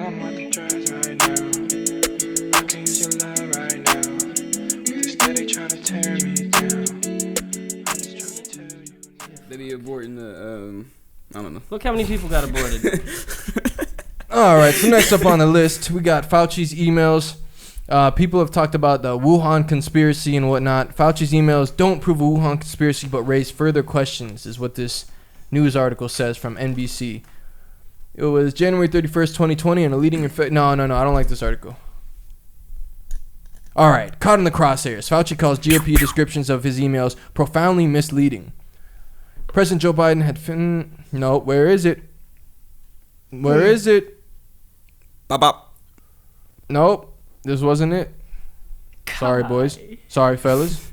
I'm on the drugs right now. I can use your love right now. With this steady trying to tear me down. I'm just trying to tell you. Did he abort in the, I don't know. Look how many people got aborted. All right, so next up on the list, we got Fauci's emails. People have talked about the Wuhan conspiracy and whatnot. Fauci's emails don't prove a Wuhan conspiracy, but raise further questions, is what this news article says from NBC. It was January 31st, 2020, and a leading... No, I don't like this article. All right, caught in the crosshairs. Fauci calls GOP descriptions of his emails profoundly misleading. President Joe Biden had... No, where is it? Where is it? Bop, bop. Nope, this wasn't it. Sorry, boys. Sorry, fellas.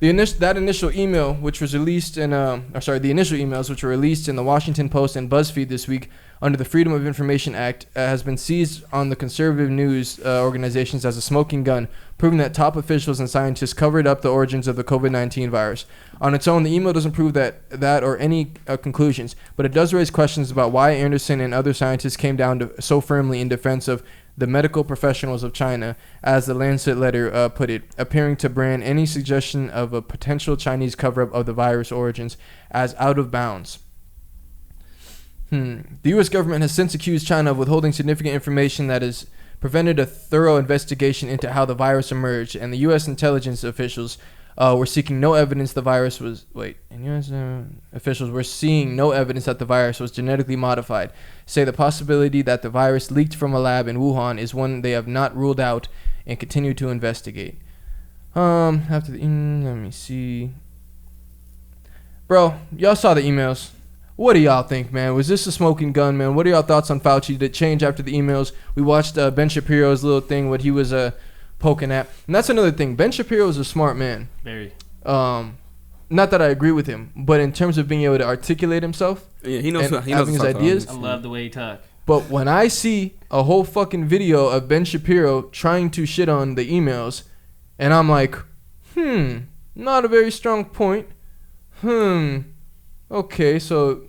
That initial email, which was released in, the initial emails, which were released in the Washington Post and BuzzFeed this week under the Freedom of Information Act, has been seized on the conservative news organizations as a smoking gun, proving that top officials and scientists covered up the origins of the COVID-19 virus. On its own, the email doesn't prove that or any conclusions, but it does raise questions about why Anderson and other scientists came down so firmly in defense of the medical professionals of China, as the Lancet letter put it, appearing to brand any suggestion of a potential Chinese cover-up of the virus origins as out of bounds. The U.S. government has since accused China of withholding significant information that has prevented a thorough investigation into how the virus emerged, and the U.S. intelligence officials were seeking no evidence the virus was... U.S. officials were seeing no evidence that the virus was genetically modified. Say the possibility that the virus leaked from a lab in Wuhan is one they have not ruled out and continue to investigate. Let me see. Bro, y'all saw the emails. What do y'all think, man? Was this a smoking gun, man? What are y'all thoughts on Fauci? Did it change after the emails? We watched Ben Shapiro's little thing, what he was poking at. And that's another thing. Ben Shapiro is a smart man. Very. Not that I agree with him, but in terms of being able to articulate himself, Yeah, he knows his ideas. I love the way he talk. But when I see a whole fucking video of Ben Shapiro trying to shit on the emails, and I'm like, not a very strong point. Okay, so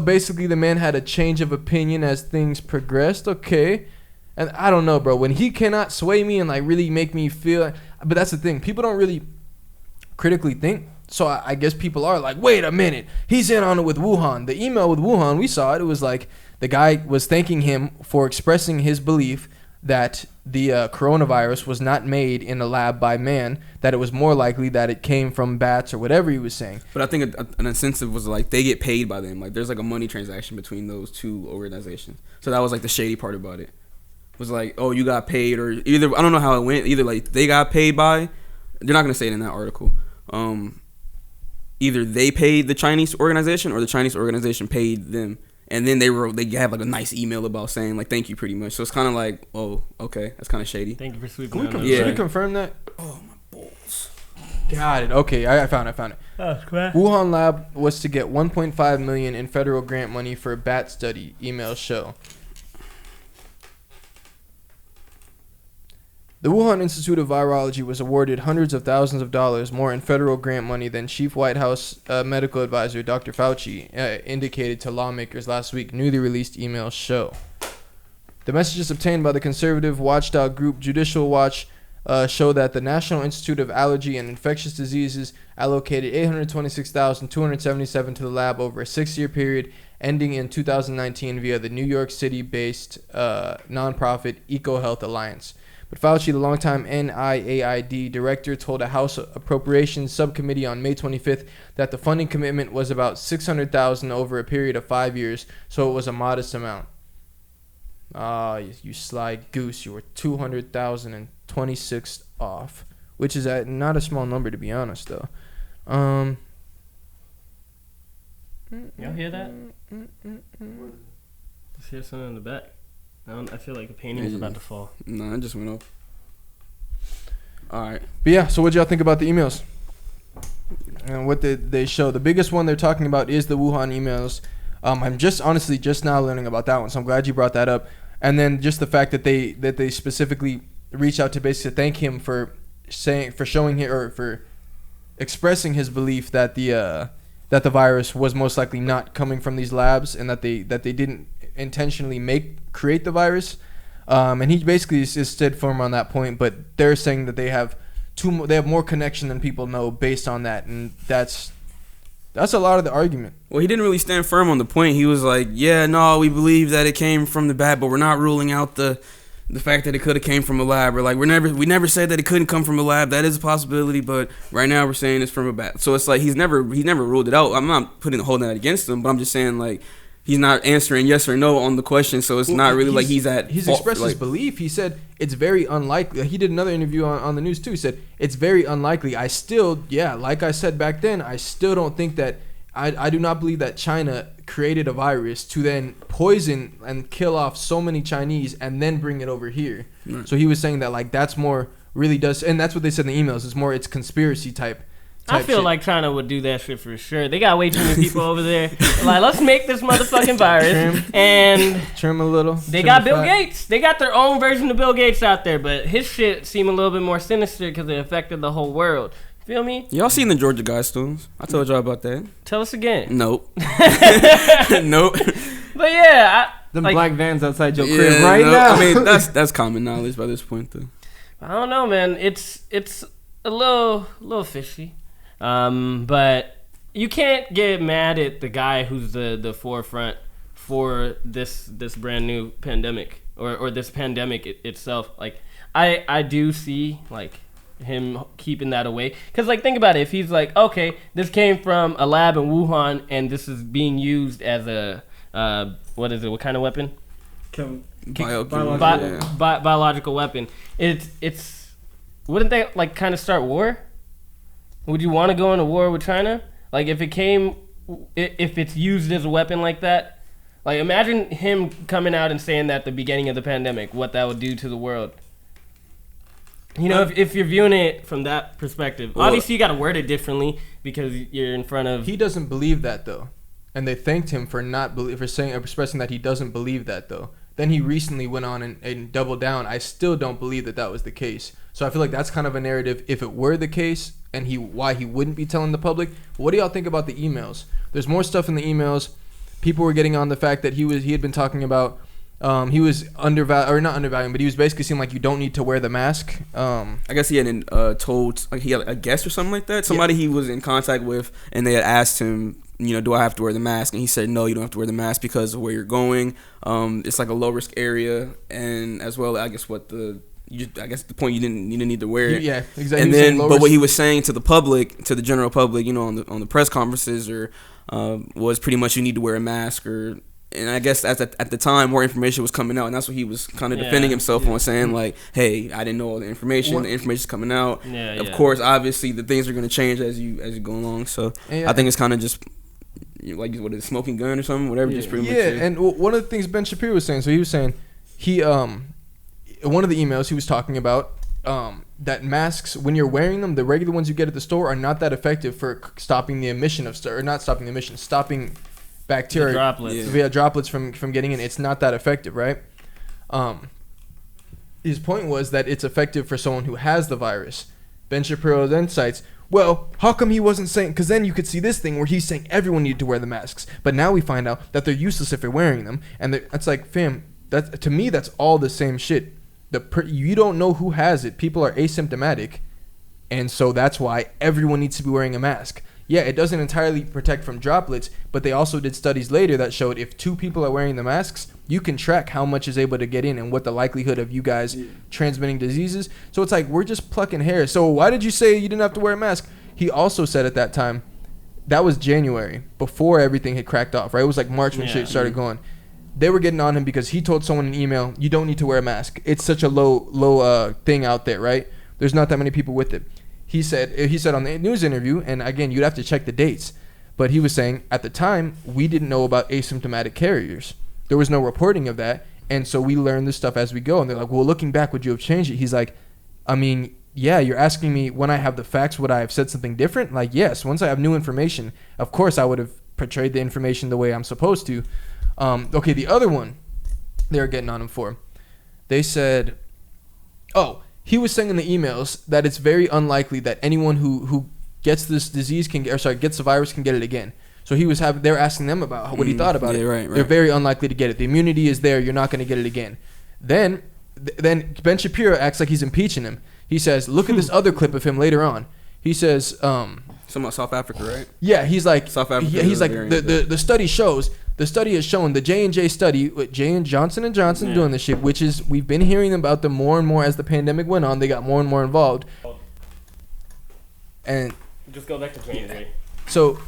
basically the man had a change of opinion as things progressed. Okay. And I don't know, bro. When he cannot sway me and like really make me feel, but that's the thing. People don't really critically think. So I guess people are like, wait a minute, he's in on it with Wuhan. The email with Wuhan, we saw it. It was like the guy was thanking him for expressing his belief that the coronavirus was not made in a lab by man, that it was more likely that it came from bats or whatever he was saying. But I think an incentive was like they get paid by them. Like there's like a money transaction between those two organizations. So that was like the shady part about it. Was like, oh, you got paid, or either, I don't know how it went, either like they got paid by, they're not going to say it in that article, either they paid the Chinese organization or the Chinese organization paid them, and then they have like a nice email about saying like thank you pretty much. So it's kind of like, oh, okay, that's kind of shady. Thank you for sweeping Can on we confirm that? Oh, my balls. Got it. Okay, I found it. Oh, cool. Wuhan lab was to get $1.5 million in federal grant money for a bat study, emails show. The Wuhan Institute of Virology was awarded hundreds of thousands of dollars more in federal grant money than Chief White House medical advisor Dr. Fauci indicated to lawmakers last week, newly released emails show. The messages obtained by the conservative watchdog group Judicial Watch show that the National Institute of Allergy and Infectious Diseases allocated $826,277 to the lab over a 6-year period ending in 2019 via the New York City-based nonprofit EcoHealth Alliance. But Fauci, the longtime NIAID director, told a House Appropriations Subcommittee on May 25th that the funding commitment was about $600,000 over a period of 5 years, so it was a modest amount. You sly goose, you were 200,026 off, which is not a small number, to be honest, though. Y'all hear that? Just hear something in the back. I feel like the painting is about to fall. No, it just went off. All right. But yeah, so what y'all think about the emails? And what did they show? The biggest one they're talking about is the Wuhan emails. I'm just now learning about that one, so I'm glad you brought that up. And then just the fact that they specifically reached out to basically thank him for expressing his belief that the virus was most likely not coming from these labs, and that they didn't intentionally create the virus. And he basically is stood firm on that point, but they're saying that they have more connection than people know based on that, and that's a lot of the argument. Well, he didn't really stand firm on the point. He was like, yeah, no, we believe that it came from the bat, but we're not ruling out the fact that it could have came from a lab. Or like we never said that it couldn't come from a lab. That is a possibility, but right now we're saying it's from a bat. So it's like he's never ruled it out. I'm not holding that against him, but I'm just saying like he's not answering yes or no on the question. So it's not really like he's expressed his belief. He said it's very unlikely. He did another interview on the news too. He said it's very unlikely. I still, like I said back then, I still don't think that. I do not believe that China created a virus to then poison and kill off so many Chinese and then bring it over here. Right. So he was saying that like that's more really does, and that's what they said in the emails. It's conspiracy type I feel shit. like China would do that shit for sure. They got way too many people over there. Like, let's make this motherfucking virus and trim a little. They got Bill Gates. They got their own version of Bill Gates out there, but his shit seemed a little bit more sinister because it affected the whole world. Feel me? Y'all seen the Georgia Guidestones? I told y'all about that. Tell us again. Nope. Nope. But yeah, them black vans outside your crib now. I mean, that's common knowledge by this point, though. I don't know, man. It's a little fishy, but you can't get mad at the guy who's the forefront for this brand new pandemic or this pandemic itself. Like, I do see like him keeping that away, because like think about it, if he's like, okay, this came from a lab in Wuhan and this is being used as a what kind of weapon? Biological weapon. It's wouldn't they like kind of start war? Would you want to go into war with China? Like if it's used as a weapon like that? Like imagine him coming out and saying that at the beginning of the pandemic, what that would do to the world. You know, if you're viewing it from that perspective, obviously you got to word it differently because you're in front of. He doesn't believe that though, and they thanked him for expressing that he doesn't believe that though. Then he recently went on and doubled down. I still don't believe that was the case. So I feel like that's kind of a narrative if it were the case, and why he wouldn't be telling the public. What do y'all think about the emails? There's more stuff in the emails. People were getting on the fact that he had been talking about. He was not undervaluing, but he was basically saying like you don't need to wear the mask. I guess he had told like he had a guest or something like that. Somebody he was in contact with, and they had asked him, do I have to wear the mask? And he said no, you don't have to wear the mask because of where you're going. It's like a low risk area, and as well, I guess the point you didn't need to wear it. Yeah, exactly. And then, but what he was saying to the public, to the general public, on the press conferences, was pretty much you need to wear a mask or. And I guess at the time, more information was coming out, and that's what he was kind of defending himself on, saying like, "Hey, I didn't know all the information. The information's coming out. Of course, obviously, the things are going to change as you go along. So I think it's kind of just like what is it, smoking gun or something, whatever. Just pretty much. Yeah, and one of the things Ben Shapiro was saying. So he was saying one of the emails he was talking about that masks, when you're wearing them, the regular ones you get at the store are not that effective for stopping the emission stopping bacteria, droplets from getting in. It's not that effective, right? His point was that it's effective for someone who has the virus. Ben Shapiro then cites, well, how come he wasn't saying, because then you could see this thing where he's saying everyone needed to wear the masks, but now we find out that they're useless if they're wearing them, and it's like, fam, to me that's all the same shit. You don't know who has it. People are asymptomatic, and so that's why everyone needs to be wearing a mask. Yeah, it doesn't entirely protect from droplets, but they also did studies later that showed if two people are wearing the masks, you can track how much is able to get in and what the likelihood of you guys transmitting diseases. So it's like, we're just plucking hairs. So why did you say you didn't have to wear a mask? He also said at that time, that was January, before everything had cracked off, right? It was like March when shit started going. They were getting on him because he told someone in an email, you don't need to wear a mask. It's such a low thing out there, right? There's not that many people with it. He said on the news interview, and again, you'd have to check the dates, but he was saying at the time, we didn't know about asymptomatic carriers. There was no reporting of that, and so we learned this stuff as we go. And they're like, well, looking back, would you have changed it? He's like, I mean, yeah, you're asking me when I have the facts, would I have said something different? Like, yes, once I have new information, of course I would have portrayed the information the way I'm supposed to. Okay, the other one they were getting on him for, they said, he was saying in the emails that it's very unlikely that anyone who gets this disease gets the virus can get it again. So they're asking them about what he thought about it. Right. They're very unlikely to get it. The immunity is there. You're not going to get it again. Then Ben Shapiro acts like he's impeaching him. He says, look at this other clip of him later on. He says, something about South Africa, right? Yeah, he's like, South Africa. He's like, the study shows. The study has shown the J&J study with Johnson & Johnson doing this shit, which is we've been hearing about them more and more as the pandemic went on. They got more and more involved. And just go back to J&J. So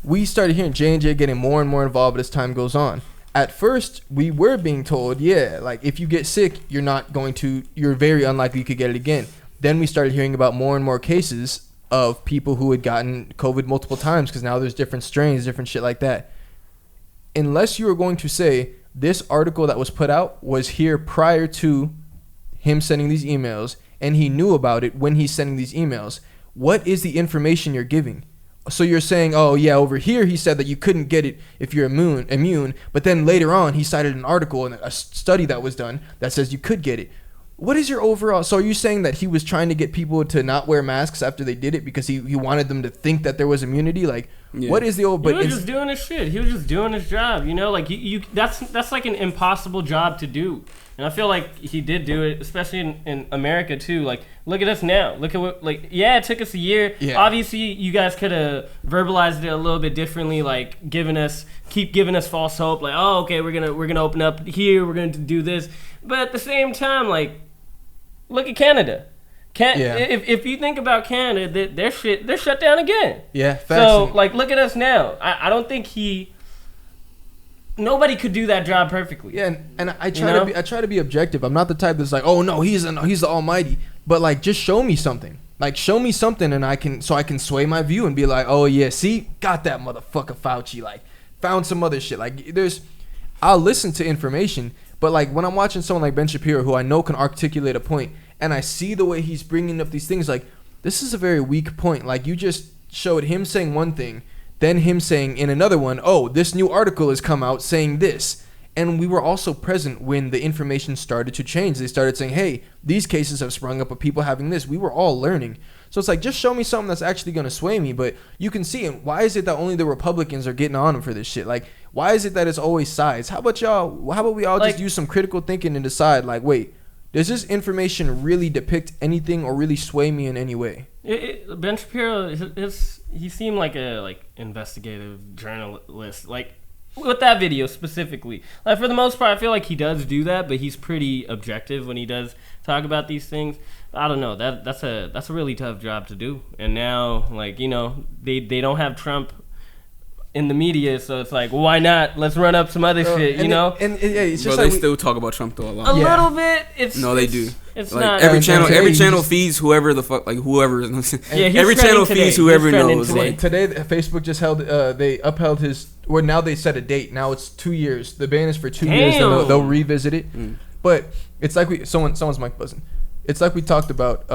we started hearing J&J getting more and more involved as time goes on. At first, we were being told, like if you get sick, you're very unlikely you could get it again. Then we started hearing about more and more cases of people who had gotten COVID multiple times because now there's different strains, different shit like that. Unless you were going to say this article that was put out was here prior to him sending these emails and he knew about it when he's sending these emails, what is the information you're giving? So you're saying, oh yeah, over here he said that you couldn't get it if you're immune, but then later on he cited an article and a study that was done that says you could get it. What is your overall? So are you saying that he was trying to get people to not wear masks after they did it because he wanted them to think that there was immunity? Like, what is the old? He was just doing his shit. He was just doing his job. You know, like that's like an impossible job to do. And I feel like he did do it, especially in America too. Like, look at us now. Look at what, like, yeah, it took us a year. Yeah. Obviously, you guys could have verbalized it a little bit differently, like keep giving us false hope. Like, oh, okay, we're gonna open up here. We're gonna do this. But at the same time, like, look at Canada. If you think about Canada, they're shut down again. Yeah, facts. So, like, look at us now. I don't think nobody could do that job perfectly. Yeah, and I try to be objective. I'm not the type that's like, oh no, he's the almighty. But like, just show me something. Like, show me something, and I can sway my view and be like, oh yeah, see, got that motherfucker Fauci. Like, found some other shit. Like, I'll listen to information, but like when I'm watching someone like Ben Shapiro, who I know can articulate a point, and I see the way he's bringing up these things, like, this is a very weak point. Like, you just showed him saying one thing, then him saying in another one, oh, this new article has come out saying this. And we were also present when the information started to change. They started saying, hey, these cases have sprung up of people having this. We were all learning. So it's like, just show me something that's actually going to sway me. But you can see it. Why is it that only the Republicans are getting on him for this shit? Like, why is it that it's always sides? How about we all just use some critical thinking and decide, like, wait, does this information really depict anything or really sway me in any way? Ben Shapiro, he seemed like a investigative journalist, like with that video specifically. Like, for the most part, I feel like he does do that, but he's pretty objective when he does talk about these things. I don't know. That's a really tough job to do. And now, like, you know, they don't have Trump in the media, so it's like, well, why not? Let's run up some other shit, you know? It's just but they still talk about Trump though a lot. A little bit. They do. It's like, not every channel feeds whoever the fuck, like whoever. Every channel feeds whoever knows. Like, today, Facebook just held. They upheld his. Well, now they set a date. Now it's 2 years. The ban is for 2 years. And they'll revisit it. But it's like someone's mic buzzing. It's like we talked about.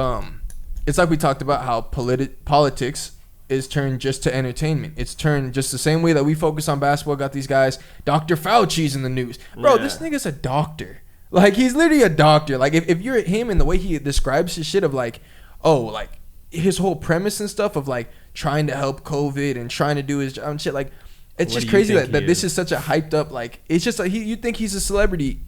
It's like we talked about how politics is turned just to entertainment. It's turned just the same way that we focus on basketball. Got these guys, Dr. Fauci's in the news. Bro, this nigga's a doctor. Like, he's literally a doctor. Like, if you're him and the way he describes his shit of like, oh, like his whole premise and stuff of like trying to help COVID and trying to do his job and shit, like, it's just crazy that this is such a hyped up, like, it's just like you think he's a celebrity.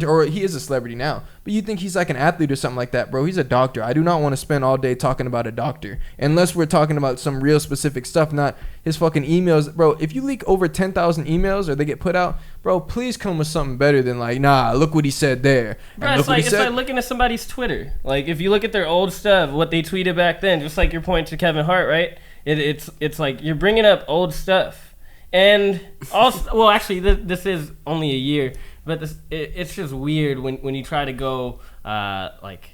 Or he is a celebrity now, but you think he's like an athlete or something like that, bro. He's a doctor. I do not want to spend all day talking about a doctor unless we're talking about some real specific stuff, not his fucking emails, bro. If you leak over 10,000 emails or they get put out, bro, please come with something better than like, nah, look what he said there. Bro, it's like looking at somebody's Twitter. Like, if you look at their old stuff, what they tweeted back then, just like your point to Kevin Hart, right? It's like you're bringing up old stuff, and also, well, actually, this is only a year. But it's just weird when you try to go like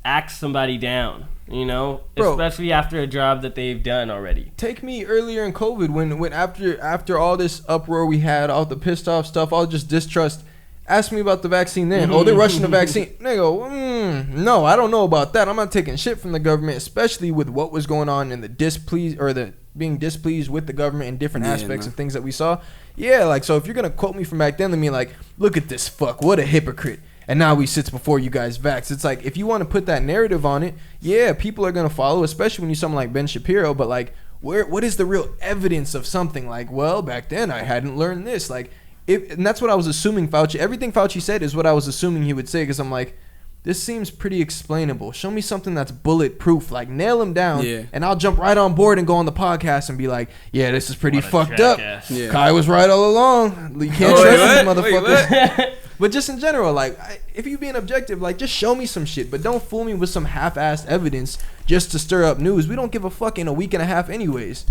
axe somebody down, you know, bro, especially after a job that they've done already. Take me earlier in COVID when after all this uproar we had, all the pissed off stuff, all just distrust. Ask me about the vaccine then. Oh, they're rushing the vaccine. Nigga, no, I don't know about that. I'm not taking shit from the government, especially with what was going on in the being displeased with the government in different aspects and things that we saw. Yeah, like, so if you're going to quote me from back then, then me like, look at this fuck, what a hypocrite. And now he sits before you guys vax. It's like, if you want to put that narrative on it, yeah, people are going to follow, especially when you're someone like Ben Shapiro. But like, what is the real evidence of something? Like, well, back then I hadn't learned this. Like, and that's what I was assuming Fauci. Everything Fauci said is what I was assuming he would say, because I'm like, this seems pretty explainable. Show me something that's bulletproof. Like, nail him down, and I'll jump right on board and go on the podcast and be like, yeah, this is pretty fucked up. Yeah. Kai was right all along. You can't trust these motherfuckers. But just in general, like, if you being objective, like, just show me some shit. But don't fool me with some half-assed evidence just to stir up news. We don't give a fuck in a week and a half anyways.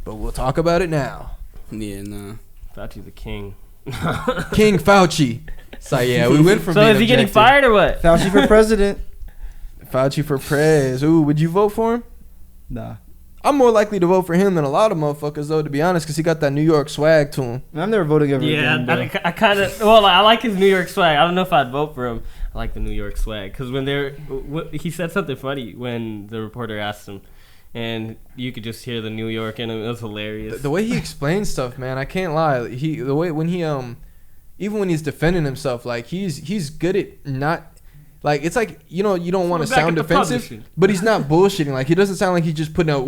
But we'll talk about it now. Yeah, nah. Fauci's the king. King Fauci. So yeah, we went from. So being is he getting objective. fired or what? Fauci for president. Fauci for prez. Ooh, would you vote for him? Nah. I'm more likely to vote for him than a lot of motherfuckers, though, to be honest, because he got that New York swag to him. I'm never voting ever again. Yeah, I kind of. Well, I like his New York swag. I don't know if I'd vote for him. I like the New York swag because he said something funny when the reporter asked him, and you could just hear the New York, and it was hilarious. The way he explains stuff, man, I can't lie. The way when he even when he's defending himself, like he's good at not. Like, it's like, you know, you don't want to sound defensive, but he's not bullshitting. Like, he doesn't sound like he's just putting out,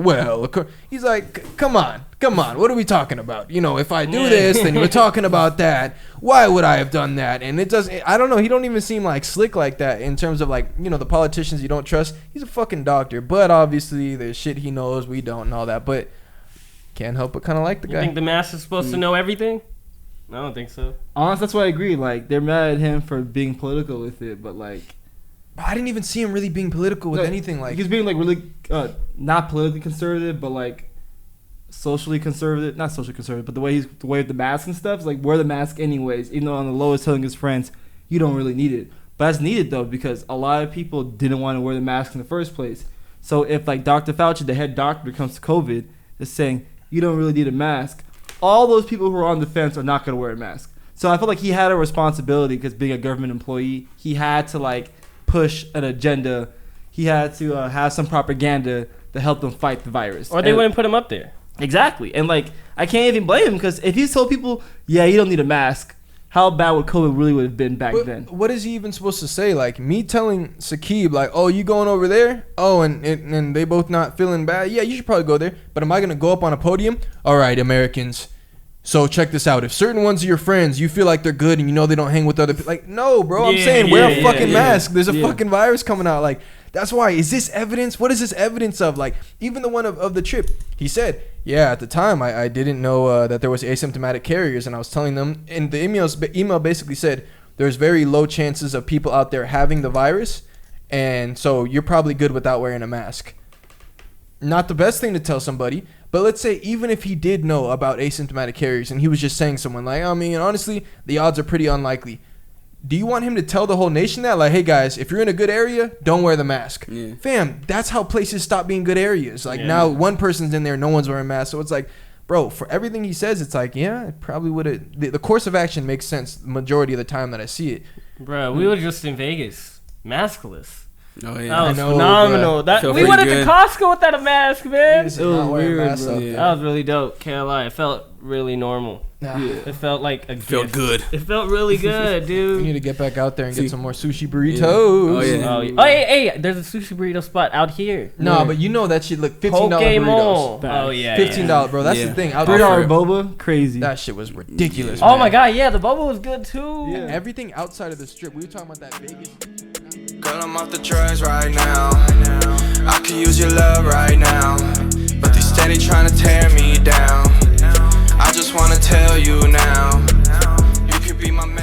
he's like, come on, what are we talking about? You know, if I do this, then we're talking about that. Why would I have done that? And it doesn't, I don't know, he don't even seem like slick like that in terms of, like, you know, the politicians you don't trust. He's a fucking doctor, but obviously there's shit he knows we don't and all that, but can't help but kind of like the guy. You think the mask is supposed to know everything? I don't think so. Honestly, that's why I agree. Like, they're mad at him for being political with it, but, like, I didn't even see him really being political with anything. Like, he's being like really not politically conservative, but like socially conservative. Not socially conservative, but the way the mask and stuff is like, wear the mask anyways. Even though on the low is telling his friends you don't really need it, but that's needed though because a lot of people didn't want to wear the mask in the first place. So if like Dr. Fauci, the head doctor, when it comes to COVID, is saying you don't really need a mask, all those people who are on the fence are not going to wear a mask. So I feel like he had a responsibility because being a government employee, he had to like push an agenda. He had to have some propaganda to help them fight the virus. Or they wouldn't put him up there. Exactly. And like, I can't even blame him because if he's told people, yeah, you don't need a mask, how bad would COVID really would have been back then? What is he even supposed to say? Like, me telling Saqib, like, oh, you going over there? Oh, and they both not feeling bad? Yeah, you should probably go there. But am I going to go up on a podium? All right, Americans. So check this out. If certain ones of your friends, you feel like they're good and you know they don't hang with other people. Like, no, bro. I'm saying wear a fucking mask. There's a fucking virus coming out. Like, that's why. Is this evidence? What is this evidence of? Like, even the one of the trip. He said, yeah, at the time, I didn't know that there was asymptomatic carriers. And I was telling them. And the email basically said, there's very low chances of people out there having the virus. And so you're probably good without wearing a mask. Not the best thing to tell somebody. But let's say even if he did know about asymptomatic carriers and he was just saying someone like, I mean, honestly, the odds are pretty unlikely. Do you want him to tell the whole nation that? Like, hey, guys, if you're in a good area, don't wear the mask. Yeah. Fam, that's how places stop being good areas. Like, now one person's in there, no one's wearing masks. So it's like, bro, for everything he says, it's like, yeah, it probably would have. The course of action makes sense the majority of the time that I see it. Bro, we were just in Vegas, maskless. Oh yeah, that was phenomenal. We went to Costco without a mask, man. It was weird, mask bro. Yeah. That was really dope. Can't lie, it felt really normal. Yeah. It felt like a gift. Felt good. It felt really good, dude. We need to get back out there and get some more sushi burritos. Yeah. Oh, hey, there's a sushi burrito spot out here. No, but you know that shit look $15 burritos. Oh yeah, $15, bro. That's the thing. $3 boba, crazy. That shit was ridiculous. Oh my god, yeah, the boba was good too. Yeah. Everything outside of the strip. We were talking about that Vegas. Girl, I'm off the drugs right now. I could use your love right now, but they steady trying to tear me down. I just wanna tell you now, you could be my man.